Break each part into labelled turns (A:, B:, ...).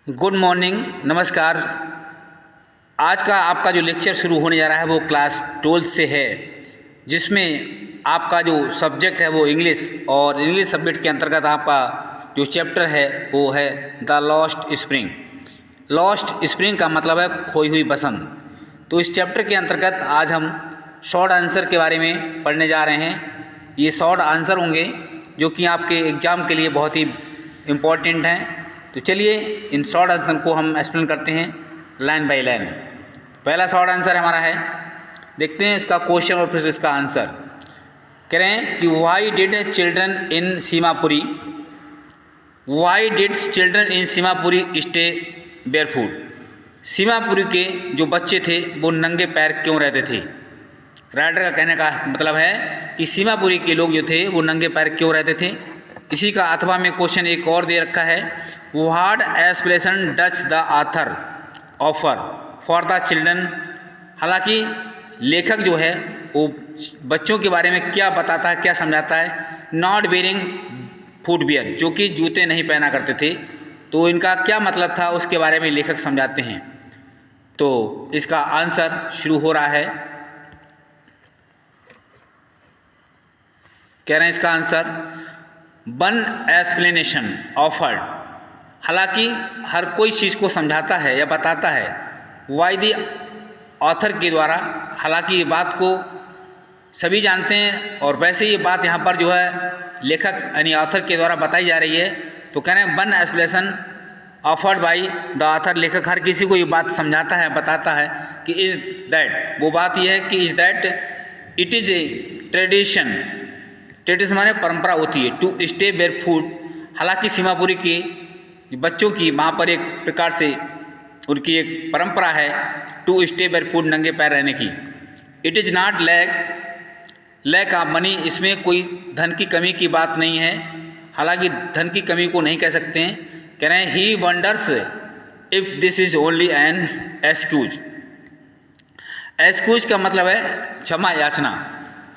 A: Good morning, नमस्कार। आज का आपका जो लेक्चर शुरू होने जा रहा है वो क्लास 12 से है, जिसमें आपका जो सब्जेक्ट है वो इंग्लिश, और इंग्लिश सब्जेक्ट के अंतर्गत आपका जो चैप्टर है वो है the lost spring. Lost spring का मतलब है खोई हुई बसंत। तो इस चैप्टर के अंतर्गत आज हम शॉर्ट आंसर के बारे में पढ़ने जा रहे हैं। ये शॉर्ट आंसर होंगे जो कि आपके एग्ज़ाम के लिए बहुत ही इम्पॉर्टेंट हैं। तो चलिए इन शॉर्ट आंसर को हम एक्सप्लेन करते हैं लाइन बाय लाइन। पहला शॉर्ट आंसर हमारा है, देखते हैं इसका क्वेश्चन और फिर इसका आंसर। कह रहे हैं कि why did children in Seemapuri, why did children in Seemapuri stay barefoot. Seemapuri के जो बच्चे थे वो नंगे पैर क्यों रहते थे। राइटर का कहने का मतलब है कि सीमापुरी के लोग जो थे वो नंगे पैर क्यों रहते थे। इसी का अथवा में क्वेश्चन एक और दे रखा है, what aspiration Dutch the author offer for the children. हालांकि लेखक जो है वो बच्चों के बारे में क्या बताता है, क्या समझाता है। नॉट वेयरिंग फुटवियर, जो कि जूते नहीं पहना करते थे, तो इनका क्या मतलब था उसके बारे में लेखक समझाते हैं। तो इसका आंसर शुरू हो रहा है, कह रहे हैं इसका आंसर वन एक्सप्लेनेशन ऑफर्ड। हालांकि हर कोई चीज़ को समझाता है या बताता है वाई दी ऑथर के द्वारा। हालांकि ये बात को सभी जानते हैं, और वैसे ये बात यहाँ पर जो है लेखक यानी ऑथर के द्वारा बताई जा रही है। तो कह रहे हैं one explanation offered by the author. लेखक हर किसी को ये बात समझाता है, बताता है कि इज़ दैट, वो बात यह है कि is that it is A tradition. Tradition माने परंपरा होती है, टू स्टे बेयरफुट। हालांकि सीमापुरी के बच्चों की वहाँ पर एक प्रकार से उनकी एक परंपरा है टू स्टे बेयरफुट, नंगे पैर रहने की। It is not lack of money, इसमें कोई धन की कमी की बात नहीं है। हालांकि धन की कमी को नहीं कह सकते हैं। कह रहे हैं he wonders if this is only an excuse. Excuse का मतलब है क्षमा याचना।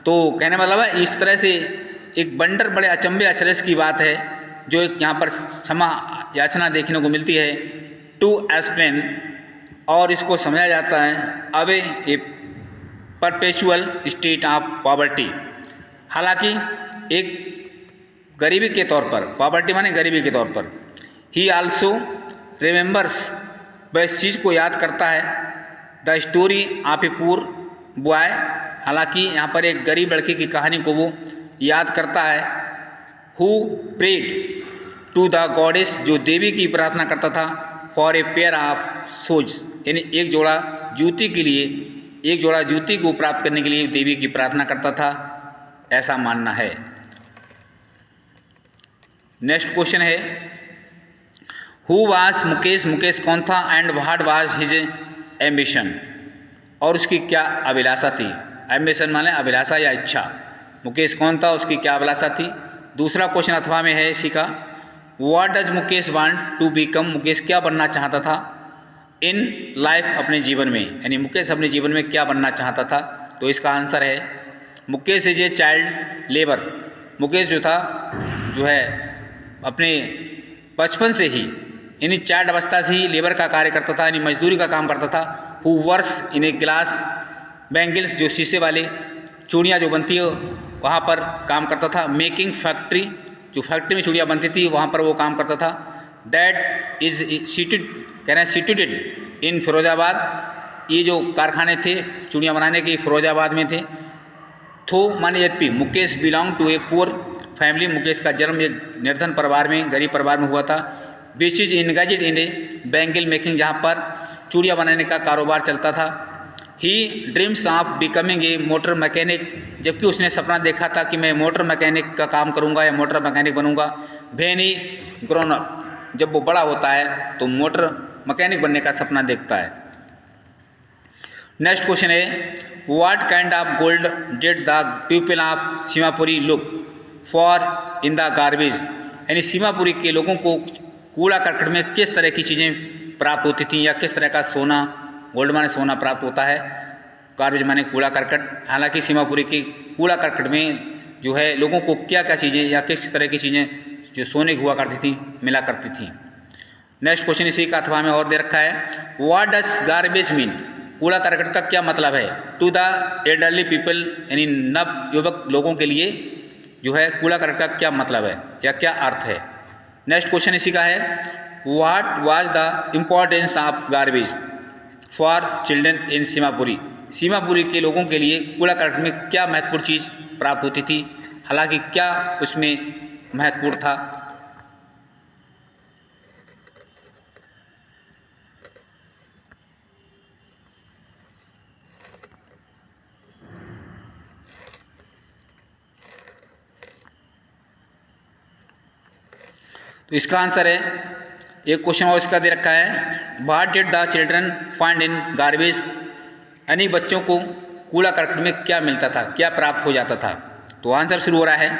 A: तो कहने मतलब है इस तरह से एक वंडर, बड़े अचंभे अचरज की बात है जो एक यहाँ पर क्षमा याचना देखने को मिलती है। टू एक्सप्लेन, और इसको समझा जाता है away A perpetual state of poverty. हालांकि एक गरीबी के तौर पर, पॉवर्टी माने गरीबी के तौर पर। ही आल्सो रिमेंबर्स, वह इस चीज़ को याद करता है। The story of a poor boy, हालांकि यहाँ पर एक गरीब लड़के की कहानी को वो याद करता है। Who prayed to the goddess, जो देवी की प्रार्थना करता था। For a pair of shoes, यानी एक जोड़ा जूती के लिए, एक जोड़ा जूती को प्राप्त करने के लिए देवी की प्रार्थना करता था, ऐसा मानना है। नेक्स्ट क्वेश्चन है, हु वाज मुकेश, मुकेश कौन था। And what was his ambition, और उसकी क्या अभिलाषा थी। एम्बिशन माने अभिलाषा या इच्छा। मुकेश कौन था, उसकी क्या अभिलाषा थी। दूसरा क्वेश्चन अथवा में है इसी का, what does Mukesh want to become, Mukesh क्या बनना चाहता था। इन लाइफ, अपने जीवन में, यानी मुकेश अपने जीवन में क्या बनना चाहता था। तो इसका आंसर है Mukesh is a child labour. Mukesh जो था, जो है अपने बचपन से ही, यानी चाइल्ड अवस्था से ही लेबर का कार्य करता था, यानी मजदूरी का काम करता था। Who works in a glass bangles, जो शीशे वाले चूड़ियाँ जो बनती है वहाँ पर काम करता था। मेकिंग फैक्ट्री, जो फैक्ट्री में चूड़ियाँ बनती थी वहाँ पर वो काम करता था। दैट इज सीटेड, कह रहे हैं सिटुएटेड इन फिरोजाबाद। ये जो कारखाने थे चूड़ियाँ बनाने के, फिरोजाबाद में थे। थो माने यद्यपि, Mukesh belong to a poor family, Mukesh का जन्म एक निर्धन परिवार में, गरीब परिवार में हुआ था। Which is engaged in a bangle making, जहाँ पर चूड़ियाँ बनाने का कारोबार चलता था। He dreams of becoming a motor mechanic, जबकि उसने सपना देखा था कि मैं मोटर मैकेनिक का काम करूँगा या मोटर मैकेनिक बनूँगा। व्हेन ही ग्रोन अप, जब वो बड़ा होता है तो मोटर मैकेनिक बनने का सपना देखता है। नेक्स्ट क्वेश्चन है, what kind of gold did the people of Seemapuri look for in the garbage, यानी सीमापुरी के लोगों को कूड़ा करकट में किस तरह की चीज़ें प्राप्त होती थी, या किस तरह का सोना, गोल्ड माने सोना प्राप्त होता है, गार्बेज माने कूड़ा करकट। हालांकि सीमापुरी के कूड़ा करकट में जो है लोगों को क्या क्या चीज़ें या किस तरह की चीज़ें जो सोने की हुआ करती थी मिला करती थी। नेक्स्ट क्वेश्चन इसी का अथवा में और दे रखा है, व्हाट डज गार्बेज मीन, कूड़ा करकट का क्या मतलब है, टू द एल्डरली पीपल, यानी नव युवक लोगों के लिए जो है कूड़ा करकट का क्या मतलब है या क्या अर्थ है। नेक्स्ट क्वेश्चन इसी का है, what was the importance of garbage for children in Seemapuri, Seemapuri के लोगों के लिए कूड़ा करकट में क्या महत्वपूर्ण चीज़ प्राप्त होती थी, हालांकि क्या उसमें महत्वपूर्ण था। तो इसका आंसर है, एक क्वेश्चन और इसका दे रखा है, what did the children find in garbage, यानी बच्चों को कूड़ा करकट में क्या मिलता था, क्या प्राप्त हो जाता था। तो आंसर शुरू हो रहा है,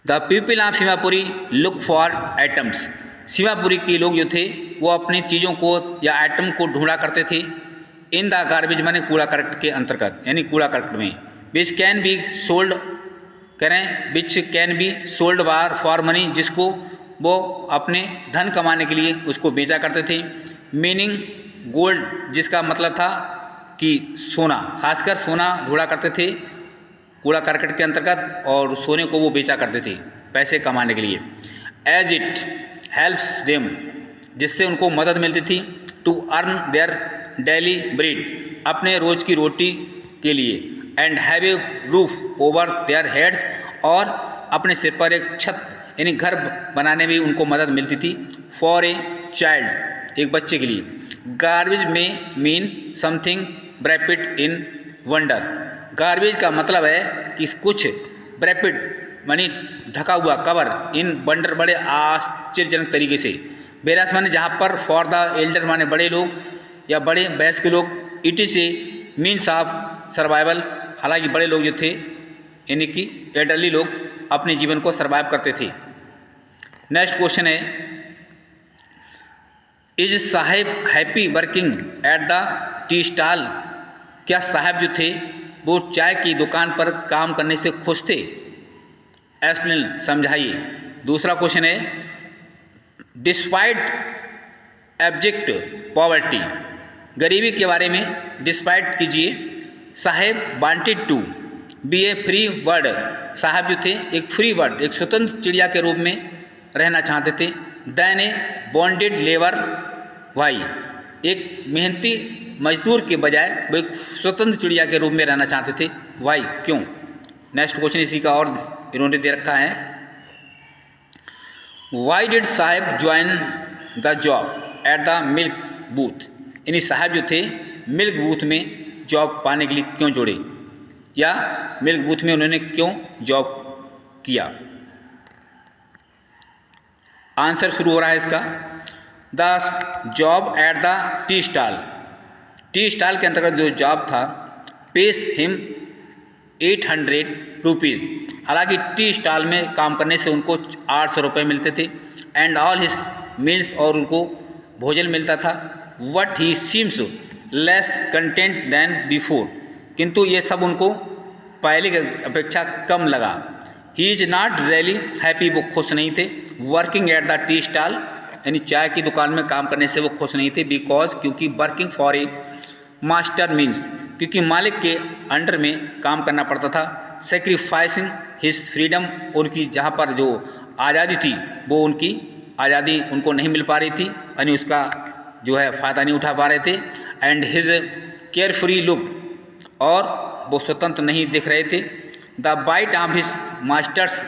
A: the people of Seemapuri look for items, Seemapuri के लोग जो थे वो अपनी चीज़ों को या आइटम को ढूंढा करते थे, इन द गार्बेज माने कूड़ा करकट के अंतर्गत, यानी कूड़ा करकट में, विच कैन बी सोल्ड करें, which can be sold bar for money, जिसको वो अपने धन कमाने के लिए उसको बेचा करते थे, मीनिंग गोल्ड, जिसका मतलब था कि सोना, खासकर सोना ढूंढा करते थे कूड़ा करकट के अंतर्गत और सोने को वो बेचा करते थे पैसे कमाने के लिए, एज इट हेल्प्स देम, जिससे उनको मदद मिलती थी, to earn their daily bread, अपने रोज की रोटी के लिए, and have a roof over their heads, और अपने सिर पर एक छत यानी घर बनाने में उनको मदद मिलती थी, फॉर ए चाइल्ड, एक बच्चे के लिए। गार्बेज में mean something wrapped in wonder, garbage का मतलब है कि कुछ ब्रैपिड मानी ढका हुआ, कवर, इन वंडर बड़े आश्चर्यजनक तरीके से, बेरास माने जहाँ पर, फॉर द एल्डर माने बड़े लोग या बड़े वयस्क लोग, it is a means of survival, हालांकि बड़े लोग जो थे यानी कि एल्डरली लोग अपने जीवन को सर्वाइव करते थे। नेक्स्ट क्वेश्चन है, is Saheb happy working at the tea stall, क्या साहब जो थे वो चाय की दुकान पर काम करने से खुश थे, एक्सप्लेन, समझाइए। दूसरा क्वेश्चन है, डिस्पाइट एब्जेक्ट पॉवर्टी, गरीबी के बारे में डिस्पाइट कीजिए। Saheb wanted to be a free bird, Sahab जो थे एक फ्री बर्ड, एक स्वतंत्र चिड़िया के रूप में रहना चाहते थे। देन ए बॉन्डेड लेबर, वाई, एक मेहनती मजदूर के बजाय वो एक स्वतंत्र चिड़िया के रूप में रहना चाहते थे, वाई, क्यों। नेक्स्ट क्वेश्चन इसी का और इन्होंने दे रखा है, why did Saheb join the job at the milk booth, यानी साहब जो थे मिल्क बूथ में जॉब पाने के लिए क्यों जुड़े, या मिल्क बूथ में उन्होंने क्यों जॉब किया। आंसर शुरू हो रहा है इसका, the job at the tea stall, tea stall के अंतर्गत जो जॉब था, पेस हिम 800 रुपीज़, हालांकि टी स्टॉल में काम करने से उनको 800 रुपये मिलते थे, एंड ऑल हिज मील्स, और उनको भोजन मिलता था, what he seems less content then before, किंतु ये सब उनको पहले की अपेक्षा कम लगा। He is not really happy, वो खुश नहीं थे, working at the tea stall, यानी चाय की दुकान में काम करने से वो खुश नहीं थे, बिकॉज, क्योंकि working for a master means, क्योंकि मालिक के अंडर में काम करना पड़ता था, सेक्रीफाइसिंग हिज फ्रीडम, उनकी जहाँ पर जो आज़ादी थी वो उनकी आज़ादी उनको नहीं मिल पा रही थी, यानी उसका जो है फ़ायदा नहीं उठा पा रहे थे, and his carefree look, और वो स्वतंत्र नहीं दिख रहे थे, the bite of his masters,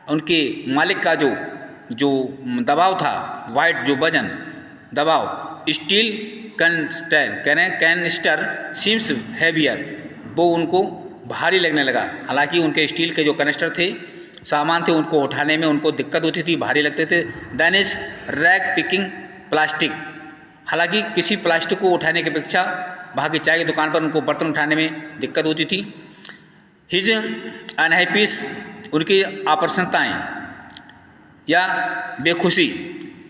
A: उनके मालिक का जो दबाव था, वाइट जो वजन दबाव, स्टील कैनिस्टर सीम्स हैवियर, वो उनको भारी लगने लगा, हालांकि उनके स्टील के जो कैनिस्टर थे, सामान थे, उनको उठाने में उनको दिक्कत होती थी, भारी लगते थे। Then is rag picking plastic, हालांकि किसी प्लास्टिक को उठाने की अपेक्षा वहाँ की चाय की दुकान पर उनको बर्तन उठाने में दिक्कत होती थी। हिज अनहैप्पीस, उनकी अप्रसन्नताएँ या बेखुशी,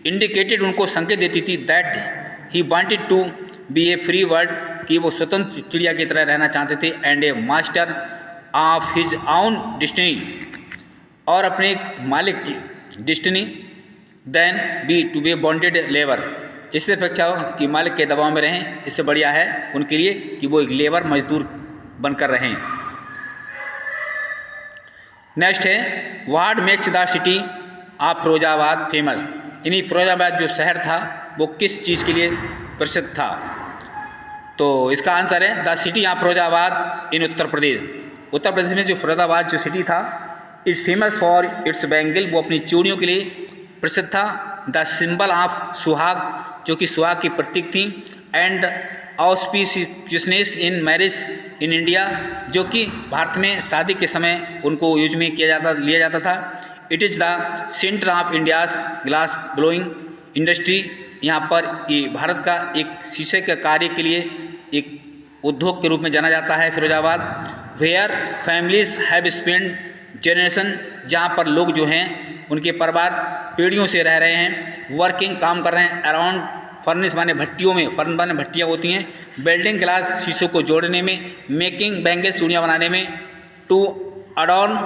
A: इंडिकेटेड, उनको संकेत देती थी, that he wanted to be a free bird, कि वो स्वतंत्र चिड़िया की तरह रहना चाहते थे, and a master of his own destiny, और अपने मालिक की destiny then be to be bonded labour, इससे अपेक्षा हो कि मालिक के दबाव में रहें, इससे बढ़िया है उनके लिए कि वो एक लेबर मजदूर बनकर रहें। नेक्स्ट है what makes the city of Firozabad famous, यानी फिरोजाबाद जो शहर था वो किस चीज़ के लिए प्रसिद्ध था। तो इसका आंसर है द सिटी ऑफ फिरोजाबाद इन उत्तर प्रदेश। उत्तर प्रदेश में जो फिरोजाबाद जो सिटी था is famous for its bangle, वो अपनी चूड़ियों के लिए प्रसिद्ध था। द सिंबल ऑफ सुहाग, जो कि सुहाग की प्रतीक थी। And auspiciousness in marriage in India, जो कि भारत में शादी के समय उनको यूज में लिया जाता था। It is the centre of India's glass blowing industry, यहाँ पर ये भारत का एक शीशे के कार्य के लिए एक उद्योग के रूप में जाना जाता है Firozabad. Where families have spend generation, जहाँ पर लोग जो हैं उनके परिवार पीढ़ियों से रह रहे हैं, वर्किंग काम कर रहे हैं अराउंड फर्नेस माने भट्टियों में, फर्न माने भट्टियाँ होती हैं, बिल्डिंग ग्लास शीशों को जोड़ने में, मेकिंग बैंगल्स चूड़ियाँ बनाने में, to adorn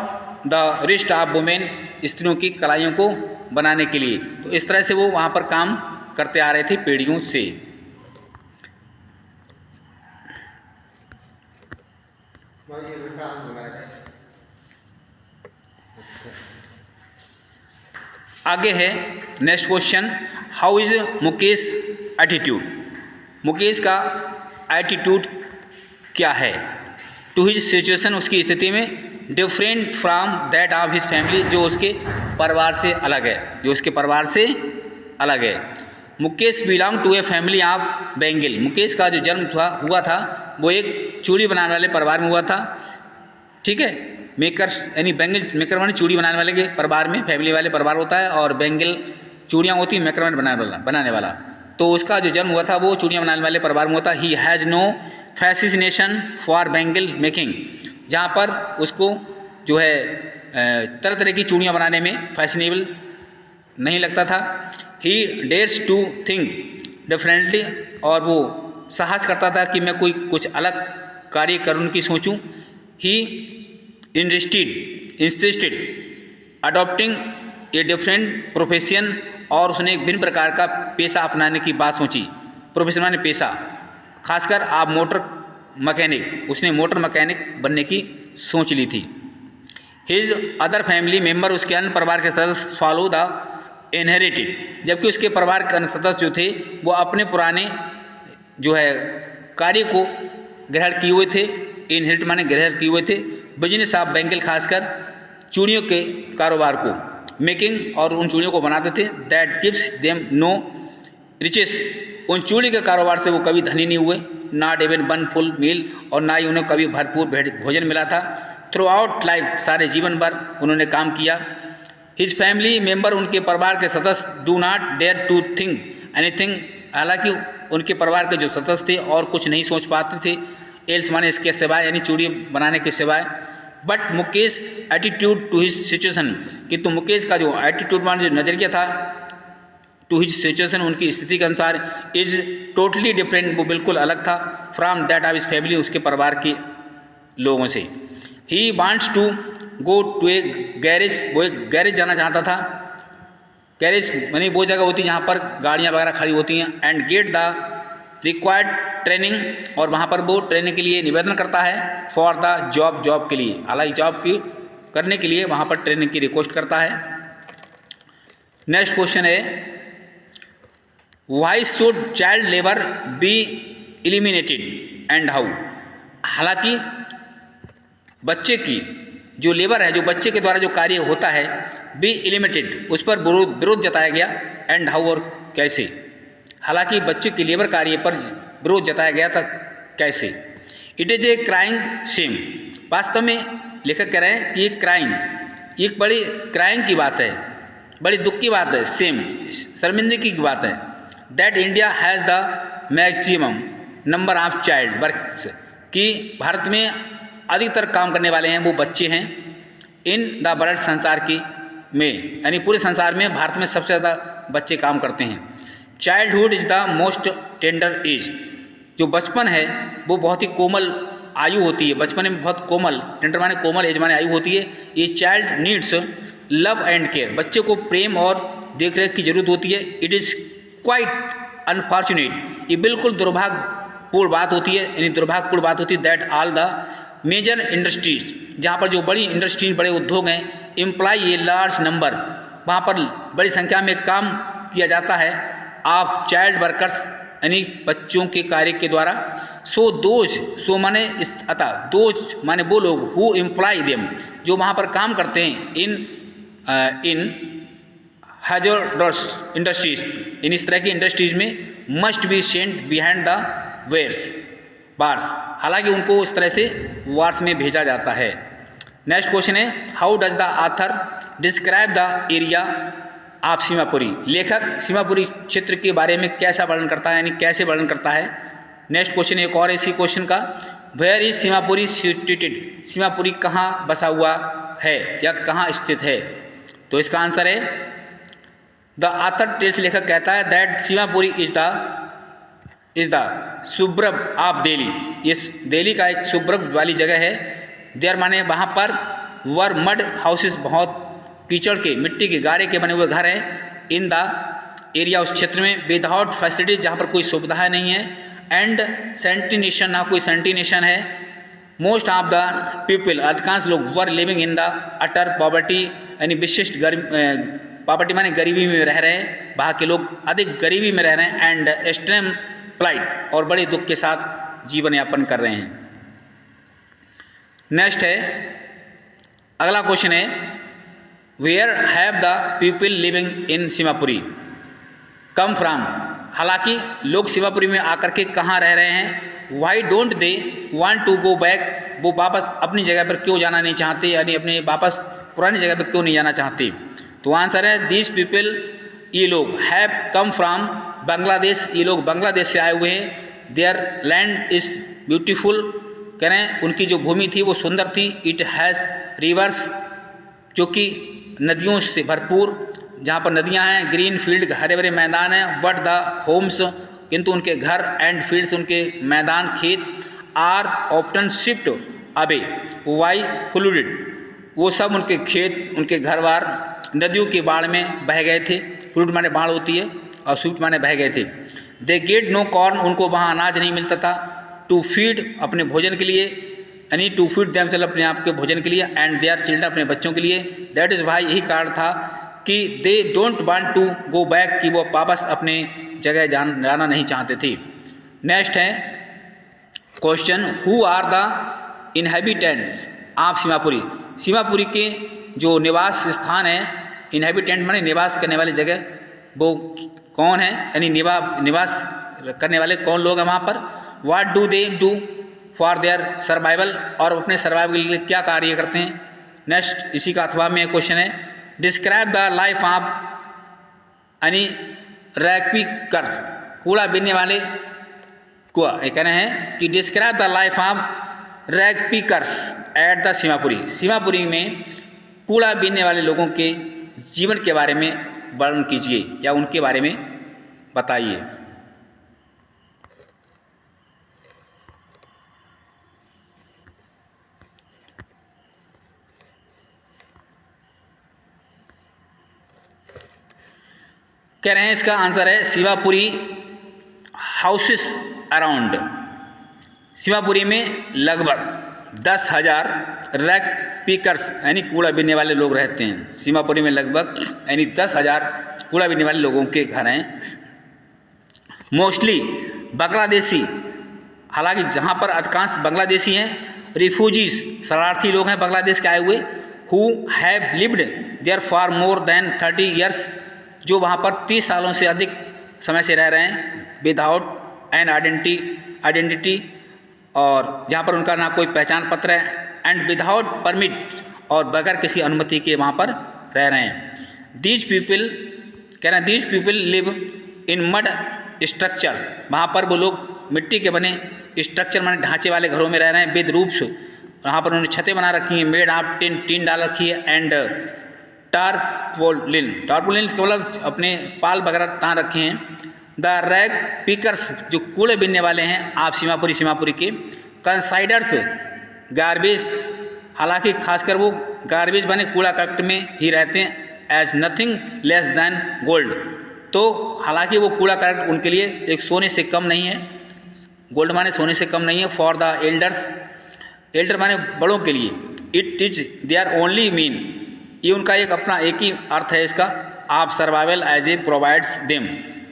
A: the wrist of women, स्त्रियों की कलाइयों को बनाने के लिए। तो इस तरह से वो वहाँ पर काम करते आ रहे थे पीढ़ियों से। आगे है next question, how is Mukesh attitude, Mukesh का एटीट्यूड क्या है। टू हिज सिचुएशन, उसकी स्थिति में, different from that of his family, जो उसके परिवार से अलग है, जो उसके परिवार से अलग है। Mukesh belong to a family of bangle, Mukesh का जो जन्म हुआ था वो एक चूड़ी बनाने वाले परिवार में हुआ था। ठीक है, मेकर यानी बैंगल मेकर माने चूड़ी बनाने वाले के परिवार में, फैमिली वाले परिवार होता है, और बैंगल चूड़ियाँ होती हैं मेकर माने बनाने वाला। तो उसका जो जन्म हुआ था वो चूड़ियाँ बनाने वाले परिवार में होता। He has no fascination for bangle making, जहाँ पर उसको जो है तरह तरह की चूड़ियाँ बनाने में फैशनेबल नहीं लगता था। ही डेयर्स टू थिंक डिफरेंटली, और वो साहस करता था कि मैं कोई कुछ अलग कार्य करूँ की सोचूं। He insisted adopting a different profession, और उसने एक भिन्न प्रकार का पेशा अपनाने की बात सोची। प्रोफेशन माने पेशा, खासकर आप मोटर मैकेनिक, उसने मोटर मैकेनिक बनने की सोच ली थी। हिज अदर फैमिली मेम्बर, उसके अन्य परिवार के सदस्य फॉलो द इनहेरिटेड, जबकि उसके परिवार के अन्य सदस्य जो थे वो अपने पुराने जो है कार्य को ग्रहण किए हुए थे। इनहेरिट माने ग्रहण किए हुए थे। बिजनेस ऑफ बैंगल, खासकर चूड़ियों के कारोबार को, मेकिंग, और उन चूड़ियों को बनाते थे। That gives them no riches, उन चूड़ी के कारोबार से वो कभी धनी नहीं हुए। Not even one full meal, और ना ही उन्हें कभी भरपूर भोजन मिला था। थ्रू आउट लाइफ, सारे जीवन भर उन्होंने काम किया। हिज फैमिली मेम्बर, उनके परिवार के सदस्य, do not dare to think anything, हालांकि उनके परिवार के जो सदस्य थे और कुछ नहीं सोच पाते थे, एल्स माने इसके सिवाय, यानी चूड़ी बनाने के सिवाय। But Mukesh attitude to his situation, किंतु मुकेश का जो एटीट्यूड माने जो नज़रिया था टू हिज सिचुएशन, उनकी स्थिति के अनुसार, इज टोटली डिफरेंट, वो बिल्कुल अलग था। From that of his family, उसके परिवार के लोगों से। He wants to go to a garage, वो एक गैरेज जाना चाहता था। गैरेज यानी वो जगह होती है जहाँ पर गाड़ियाँ वगैरह खड़ी होती हैं। And get the required training, और वहाँ पर वो ट्रेनिंग के लिए निवेदन करता है। फॉर द जॉब के लिए, हालांकि जॉब की करने के लिए वहाँ पर ट्रेनिंग की रिक्वेस्ट करता है। नेक्स्ट क्वेश्चन है, why should child labour be eliminated and how, हालांकि बच्चे की जो लेबर है, जो बच्चे के द्वारा जो कार्य होता है, बी एलिमिनेटेड, उस पर विरोध जताया गया। एंड हाउ, और कैसे, हालांकि बच्चे की लेबर कार्य पर विरोध जताया गया था, कैसे। It is a crime shame, वास्तव में लेखक कह रहे हैं कि ये क्राइम, एक बड़ी क्राइम की बात है, बड़ी दुख की बात है, सेम शर्मिंदगी की बात है। That India has the maximum number of child works, कि भारत में अधिकतर काम करने वाले हैं वो बच्चे हैं। इन द वर्ल्ड, संसार की में, यानी पूरे संसार में भारत में सबसे ज़्यादा बच्चे काम करते हैं। Childhood is the most tender as, जो बचपन है वो बहुत ही कोमल आयु होती है। बचपन में बहुत कोमल, टेंडर माने कोमल, एज माने आयु होती है। ये child needs love and care, बच्चे को प्रेम और देख रेख की जरूरत होती है। इट इज़ क्वाइट अनफॉर्चुनेट, ये बिल्कुल दुर्भाग्यपूर्ण बात होती है, यानी दुर्भाग्यपूर्ण बात होती है that all the major industries, जहाँ पर जो बड़ी इंडस्ट्रीज बड़े उद्योग हैं, इम्प्लाई ए लार्ज नंबर, वहाँ पर बड़ी संख्या में काम किया जाता है, ऑफ चाइल्ड वर्कर्स, यानी बच्चों के कार्य के द्वारा। सो माने अतः दोज माने वो लोग, हु एम्प्लॉय देम, जो वहाँ पर काम करते हैं, इन हैजर्डस इंडस्ट्रीज, इन इस तरह की इंडस्ट्रीज में, must be sent behind the bars, हालांकि उनको इस तरह से वार्स में भेजा जाता है। नेक्स्ट क्वेश्चन है, how does the author describe the area आप सीमापुरी, लेखक सीमापुरी क्षेत्र के बारे में कैसा वर्णन करता है, यानी कैसे वर्णन करता है। नेक्स्ट क्वेश्चन एक और इसी क्वेश्चन का, where is Seemapuri situated, Seemapuri कहाँ बसा हुआ है या कहाँ स्थित है। तो इसका आंसर है द ऑथर टेल्स, लेखक कहता है that Seemapuri is the suburb of Delhi, ये दिल्ली का एक सुब्रब वाली जगह है। देयर माने वहाँ पर वर मड हाउसेस, बहुत कीचड़ के मिट्टी के गारे के बने हुए घर हैं, इन द एरिया, उस क्षेत्र में, विदाउट फैसिलिटीज, जहाँ पर कोई सुविधा नहीं है, एंड सैनिटेशन, ना कोई सैनिटेशन है। मोस्ट ऑफ द पीपल, अधिकांश लोग, were living in the utter poverty, यानी विशिष्ट पॉवर्टी माने गरीबी में रह रहे हैं, वहाँ के लोग अधिक गरीबी में रह रहे हैं, एंड एक्सट्रीम फ्लाइट, और बड़े दुख के साथ जीवन यापन कर रहे हैं। नेक्स्ट है, अगला क्वेश्चन है, where have the people living in Seemapuri come from, हालांकि लोग सीमापुरी में आकर के कहाँ रह रहे हैं। Why don't they want to go back, वो वापस अपनी जगह पर क्यों जाना नहीं चाहते, यानी अपने वापस पुरानी जगह पर क्यों नहीं जाना चाहते। तो आंसर है दीज पीपल, ये लोग, हैव कम फ्राम बांग्लादेश, ये लोग बांग्लादेश से आए हुए हैं। देयर लैंड इज़ ब्यूटीफुल, कह रहे हैं उनकी जो भूमि थी वो सुंदर थी। इट हैज़ रिवर्स, जो कि नदियों से भरपूर, जहाँ पर नदियाँ हैं, ग्रीन फील्ड, हरे भरे मैदान हैं। बट द होम्स, किंतु उनके घर, एंड फील्ड्स, उनके मैदान, खेत, are often shift away by flooded, वो सब उनके खेत, उनके घर बार नदियों के बाढ़ में बह गए थे। फ्लूड माने बाढ़ होती है, और स्विफ्ट माने बह गए थे। दे गेट नो कॉर्न, उनको वहाँ अनाज नहीं मिलता था। टू फीड, अपने भोजन के लिए, यानी टू फीड देमसेल्फ, अपने आप के भोजन के लिए, एंड देयर चिल्ड्रन, अपने बच्चों के लिए। दैट इज़ वाई, यही कारण था कि they don't want to go back, कि वो वापस अपने जगह जाना नहीं चाहते थे। नेक्स्ट है question, who are the inhabitants of Seemapuri, Seemapuri के जो निवास स्थान है, इनहेबिटेंट माने निवास करने वाली जगह, वो कौन है, यानी निवास करने वाले कौन लोग हैं वहाँ पर। What do they do for their survival, और अपने सर्वाइवल के लिए क्या कार्य करते हैं। नेक्स्ट इसी का अथवा में क्वेश्चन है, डिस्क्राइब द लाइफ ऑफ, यानी रैकपिकर्स, कूड़ा बीनने वाले को कहना है कि describe the life of ragpickers at the Seemapuri, Seemapuri में कूड़ा बीनने वाले लोगों के जीवन के बारे में वर्णन कीजिए या उनके बारे में बताइए। कह रहे हैं इसका आंसर है सीमापुरी हाउसेस अराउंड, सीमापुरी में लगभग 10,000 रैक पिकर्स, यानी कूड़ा बीनने वाले लोग रहते हैं। सीमापुरी में लगभग यानी 10,000 कूड़ा बीनने वाले लोगों के घर हैं। मोस्टली बांग्लादेशी, हालांकि जहाँ पर अधिकांश बांग्लादेशी हैं। रिफ्यूजीज, शरणार्थी लोग हैं बांग्लादेश के आए हुए। Who have lived there for more than 30 years, जो वहाँ पर 30 सालों से अधिक समय से रह रहे हैं। विदाउट एन आइडेंटिटी, और जहाँ पर उनका ना कोई पहचान पत्र है। एंड विदाउट परमिट्स, और बगैर किसी अनुमति के वहाँ पर रह रहे हैं। दीज पीपल, कह रहे हैं these people live in mud structures, वहाँ पर वो लोग मिट्टी के बने स्ट्रक्चर माने ढांचे वाले घरों में रह रहे हैं। विद रूफ्स, वहाँ पर उन्होंने छतें बना रखी हैं। मेड ऑफ टीन डाल रखी है। एंड टारपोलिन का मतलब अपने पाल वगैरह तान रखे हैं। द रैग पिकर्स, जो कूड़े बीनने वाले हैं आप सीमापुरी के। कंसाइडर्स गार्बेज, हालांकि खासकर वो गार्बेज माने कूड़ा करकट में ही रहते हैं, as nothing less than gold. तो हालांकि वो कूड़ा करकट उनके लिए एक सोने से कम नहीं है, गोल्ड माने सोने से कम नहीं है। फॉर द एल्डर्स, एल्डर माने बड़ों के लिए, it is their only mean, ये उनका एक अपना एक ही अर्थ है इसका, आप survival as a provides them,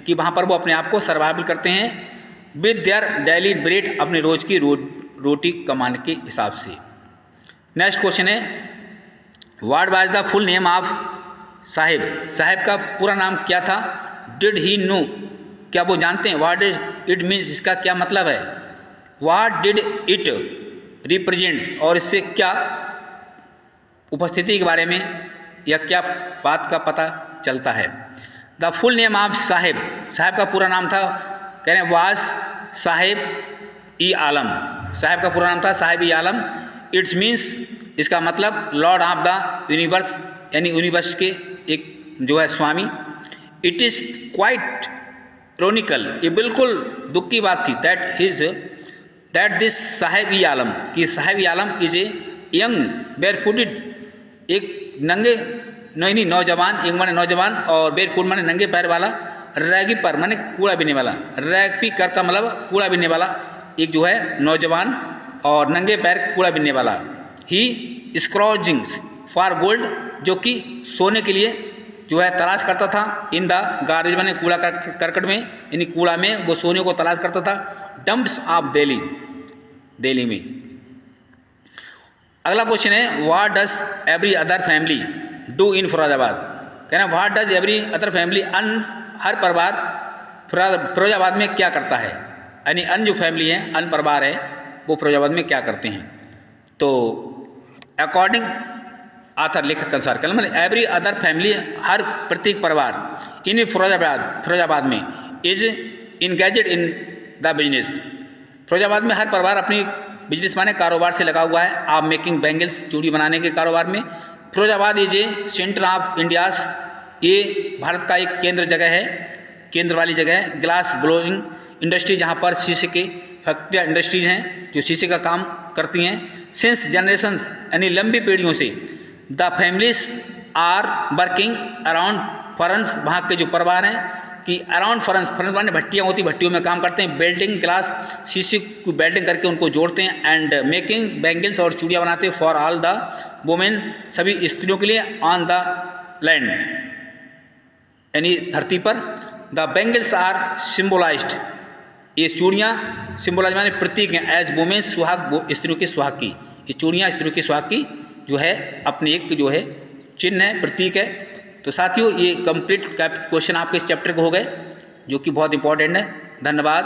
A: कि वहाँ पर वो अपने आप को सर्वाइवल करते हैं विद देयर डेली ब्रेड, अपने रोज की रोटी कमाने के हिसाब से। नेक्स्ट क्वेश्चन है, what was the full name of Sahib, Sahib का पूरा नाम क्या था। डिड ही नो, क्या वो जानते हैं। व्हाट इट मीन्स, इसका क्या मतलब है। व्हाट डिड इट रिप्रेजेंट्स, और इससे क्या उपस्थिति के बारे में या क्या बात का पता चलता है। The full name of Sahib, Sahib का पूरा नाम था, कह रहे हैं वाज साहिब ई आलम, साहिब का पूरा नाम था साहिब ई आलम। इट्स मीन्स, इसका मतलब लॉर्ड ऑफ द यूनिवर्स, यानी यूनिवर्स के एक जो है स्वामी। इट इज़ क्वाइट इरोनिकल, ये बिल्कुल दुख की बात थी, दैट दिस साहिब ई आलम, कि साहिब ई आलम इज ए यंग बेयरफुटेड, एक नंगे नहीं नौजवान, यंग माने नौजवान और बेयरफुट माने नंगे पैर वाला, रैगी पर माने कूड़ा बीनने वाला, रैगी कर का मतलब कूड़ा बीनने वाला, एक जो है नौजवान और नंगे पैर कूड़ा बीनने वाला। ही स्क्रॉजिंग फॉर गोल्ड, जो कि सोने के लिए जो है तलाश करता था, इन द गार्बेज माने कूड़ा करकट में, यानी कूड़ा में वो सोने को तलाश करता था। डंप्स ऑफ दिल्ली, दिल्ली में। अगला क्वेश्चन है, what does every other family do in Firozabad, कहना what does every other family, हर परिवार फिरोजाबाद में क्या करता है, यानी अन्य जो फैमिली है, अन्य परिवार है, वो फिरोजाबाद में क्या करते हैं। तो अकॉर्डिंग आथर लेखक के अनुसार, कल मतलब एवरी अदर फैमिली, हर प्रत्येक परिवार इन फिरोजाबाद में is engaged in the business, Firozabad में हर परिवार अपनी बिजनेस माने कारोबार से लगा हुआ है। आप मेकिंग बैंगल्स, चूड़ी बनाने के कारोबार में। Firozabad is a centre of India's, ये भारत का एक केंद्र जगह है, केंद्र वाली जगह है। ग्लास ब्लोइंग इंडस्ट्री, जहाँ पर शीशे के फैक्ट्रियाँ इंडस्ट्रीज हैं जो शीशे का काम करती हैं। सिंस जनरेशंस, यानी लंबी पीढ़ियों से, the families are working around furnace, वहाँ के जो परिवार हैं कि अराउंड फरन्स, फरन्स माने भट्टियाँ होती, भट्टियों में काम करते हैं। बिल्डिंग ग्लास, शीशे की बेल्डिंग करके उनको जोड़ते हैं। एंड मेकिंग बैंगल्स, और चूड़ियाँ बनाते हैं। फॉर ऑल द वुमेन, सभी स्त्रियों के लिए। ऑन द लैंड, यानी धरती पर। द बैंगल्स आर सिम्बोलाइज्ड, ये चूड़ियाँ सिम्बोलाइज माने प्रतीक हैं। एज वुमेन सुहाग, स्त्रियों के सुहाग की, ये चूड़ियाँ स्त्रियों के सुहाग की जो है अपनी एक जो है चिन्ह है, प्रतीक है। तो साथियों, ये कंप्लीट क्वेश्चन आपके इस चैप्टर के हो गए, जो कि बहुत इंपॉर्टेंट है। धन्यवाद।